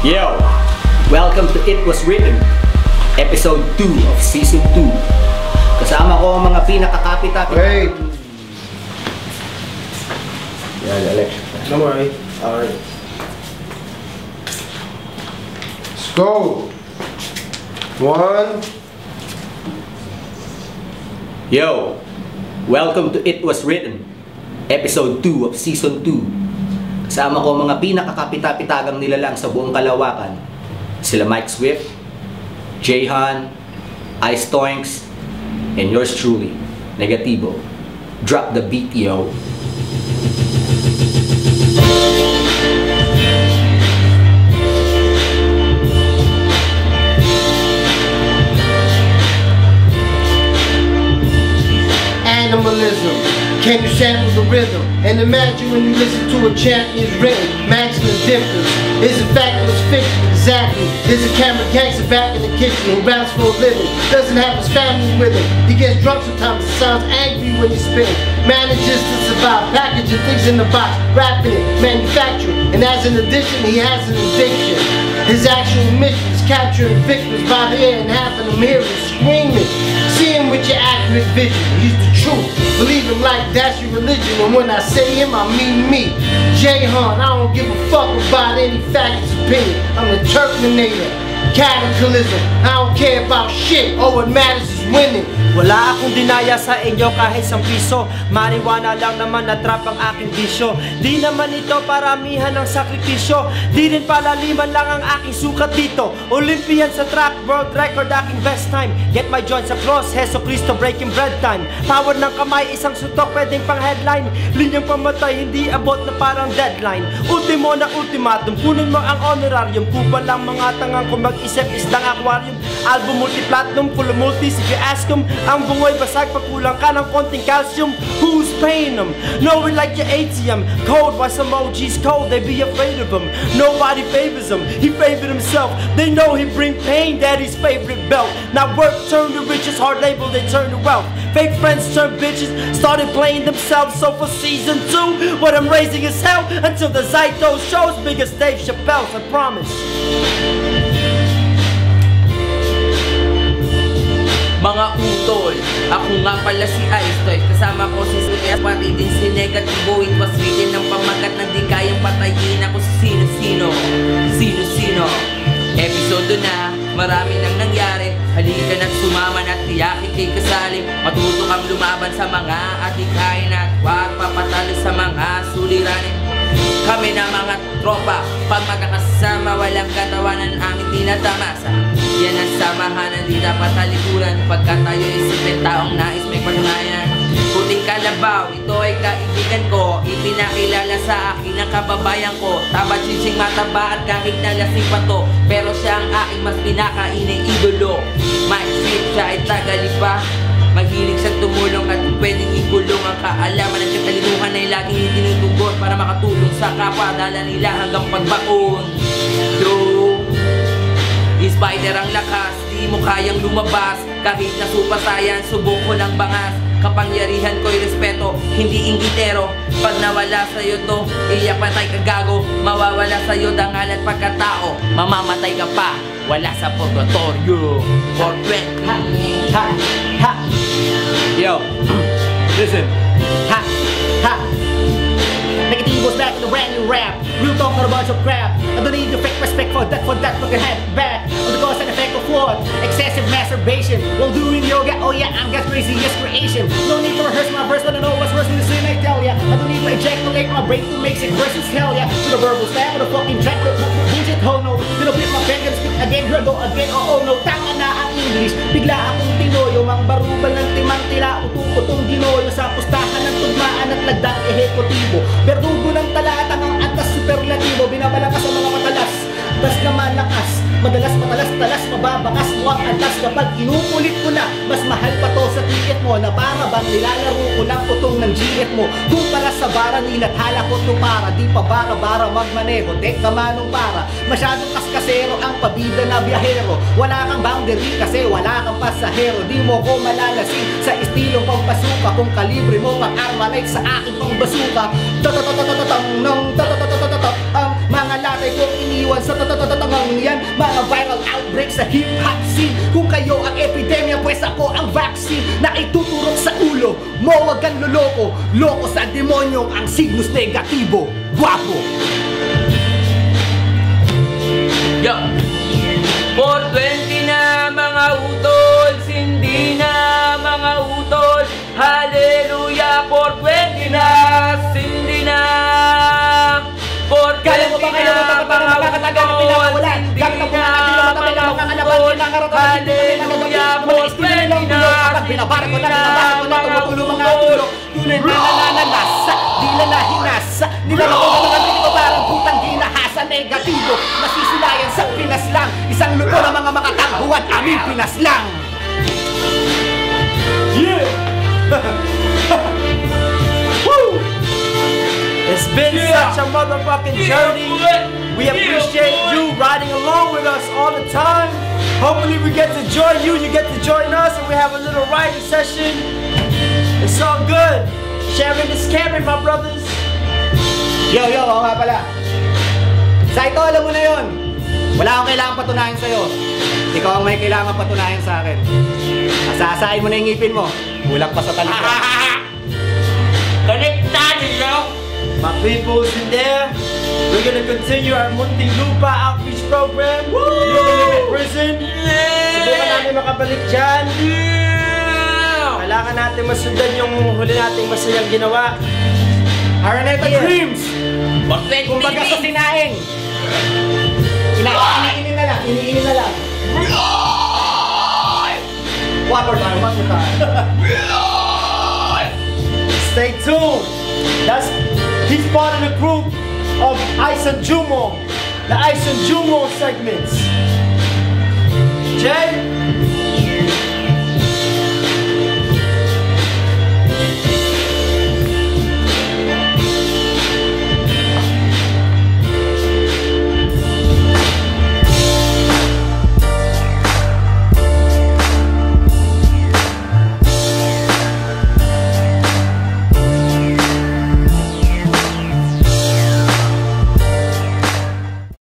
Yo! Welcome to It Was Written, Episode 2 of Season 2. Kasama ko ang mga pinakakapit-apit. Wait! Yeah, Alex. Don't worry. Alright. Let's go! 1. Yo! Welcome to It Was Written, Episode 2 of Season 2. Kasama ko ang mga pinakakapit-apitagang nilalang sa buong kalawakan. Sila Mike Swift, Jayhan, Ice Toinks, and yours truly, Negativo. Drop the beat, yo! Animalism. Can you sample the rhythm and imagine when you listen to a champion's written? Matching the difference is a fabulous fiction. Exactly. There's a camera gangster back in the kitchen who raps for a living. Doesn't have his family with him. He gets drunk sometimes. It sounds angry when he spins. Manages to survive, packaging things in the box, wrapping it, manufacturing. And as an addition, he has an addiction. His actual mission is capturing victims by the ear and having them hearing, screaming. See him with your accurate vision. He's the truth. Believe him like that's your religion. And when I say him, I mean me. Jayhan, I don't give a fuck about any fact's opinion. I'm the Terminator. Cataclysm. I don't care about shit. All what matters is winning. Wala akong dinaya sa inyo kahit 1 piso. Marijuana lang naman na trap ang aking bisyo. Di naman ito paramihan ng sakripisyo. Di rin palaliman lang ang aking sukat dito. Olympian sa track, world record aking best time. Get my joints across, Heso Cristo breaking bread time. Power ng kamay, isang sutok pwedeng pang headline. Linyang pamatay, hindi abot na parang deadline. Ultimo na ultimatum, kunin mo ang honorarium. Kupal lang mga tangang kung mag-isip isdang aquarium. Album multi-platinum, full of multis if you ask them. Ang bungoy basag pag kulang ka ng konting calcium. Who's paying them? Know it like your ATM. Cold while some OGs cold, they be afraid of him. Nobody favors him, he favored himself. They know he bring pain, daddy's favorite belt. Now work turned to riches, hard label they turn to wealth. Fake friends turn bitches, started playing themselves. So for season 2, what I'm raising is hell. Until the Zyto shows big as Dave Chappelle's, I promise. Mga utol, ako nga pala si Ice Toy. Kasama ko si Suyas, pati din si Negativo. It was written ng pamagat na di kayang patayin ako sa sino-sino. Sino-sino. Episode na, marami nang nangyari. Halika na't sumama na't tiyakin kay kasali. Matuto kang lumaban sa mga atikain at huwag papatalo sa mga suliranin. Kami na mga tropa, pag magkakasama, walang katawanan aming tinatamasa. Yan ang samahan, di dapat talikuran. Pagka tayo isipin, taong nais may patunayan. Puting kalabaw, ito ay kaibigan ko. Ipinakilala sa akin ang kababayan ko. Taba chinsing mataba at kahit nalasing pa to, pero siya ang aking mas pinakainay idolo. Mike Swift, siya ay tagalipa. Mahilig siyang tumulong at pwedeng ikulong ang kaalaman at katalinuhan ay laging itinutugon para makatulong sa kapwa, dala nila hanggang pagbaon. True, spider ang lakas, di mo kayang lumabas. Kahit na super saiyan, subok ko ng bangas. Kapangyarihan ko'y respeto, hindi inggitero. Pag nawala sa'yo to, iyak patay ka gago. Mawawala sa'yo dangal at pagkatao. Mamamatay ka pa, wala sa purgatorio. For 20. Ha! Ha! Ha! Yo! Listen! Ha! Ha! Negativo's back in the brand new rap. Real talk, not a bunch of crap. I don't need your fake respect for that fucking head back. On the cause and effect of what? Excessive masturbation while doing yoga. Oh yeah, I'm God's craziest creation. No need to rehearse my verse, but I know what's worse than the sin I tell ya. I don't need to ejaculate my brain to make sick verses hell ya. To the verbal stab with a fucking track with bullshit ho no. Gonna flip my pen, gonna speak again, here go again. Oh no, tanga na ang English. Bigla akong tinoyo, mang barubal ng timang tila. Utong ginoyo sa pustahan ng tugmaan at lagdang ehekutibo. Berdugo ng talatang ang atas superlatibo. Binabalakas ang mga matalas, tas naman lakas. Madalas matalas-talas, mababakas mo ang antas. Kapag inuulit ko na, mas mahal pa to sa ticket mo. Na para bang nilalaro ko lang putong ng gilet mo. Kung para sa bara, nilathala ko to para. Di pa bara-bara magmaneho, tek ka manong para. Masyadong kaskasero ang pabida na biyahero. Wala kang boundary kasi wala kang pasahero. Di mo ko malalasin sa estilo pang pasuka. Kung kalibre mo pang arma like sa akin pang basuka. Ang mga mga latay kong iniwan sa tatatangang yan. Mga viral outbreak sa hip-hop scene. Kung kayo ang epidemya, pues ako ang vaccine. Nakituturok sa ulo mo, wag kang loloko. Loko sa demonyo, ang signos negatibo. Guwapo! Yo! 420 na mga utol, hindi na mga utol. Hallelujah, 420 na, hindi na. 420 Kaya mo ba kayo na mga makakatagal na utol, pinakawalan? hindi Gamit ang na mga mga kanaban, utol. Hallelujah, 420 na, binabara ko na, tumutulo mga utol. ulo. Tunay na nananasa, di na nahinasa. Nilalang ko na naman ito parang putang ginahasa. Negatibo, masisilayan sa Pinas lang. Isang luto ng mga makakanghuan, aming Pinas lang. Yeah! Woo! It's been such a motherfucking journey. We appreciate you riding along with us all the time. Hopefully we get to join you, you get to join us, and we have a little riding session. It's all good. Sharing is caring, my brothers. Yo, oo nga pala. Sa ito, alam mo na yun. Wala akong kailangan patunayan sa'yo. Ikaw ang may kailangan patunayan sa akin. Asasain mo na yung ngipin mo. Kulang pa sa talika. Konektado nyo! My people's in there. We're gonna continue our Muntinlupa outreach program. You're gonna live in prison. Subukan natin makabalik dyan. Kailangan natin masundan yung huli nating masayang ginawa. Araneta Dreams! Kumbaga sa sinaing. Iniinin na lang, iniinin na lang. One more time. Stay tuned. He's part of the group of Ice and Jumo, the Ice and Jumo segments. Jay,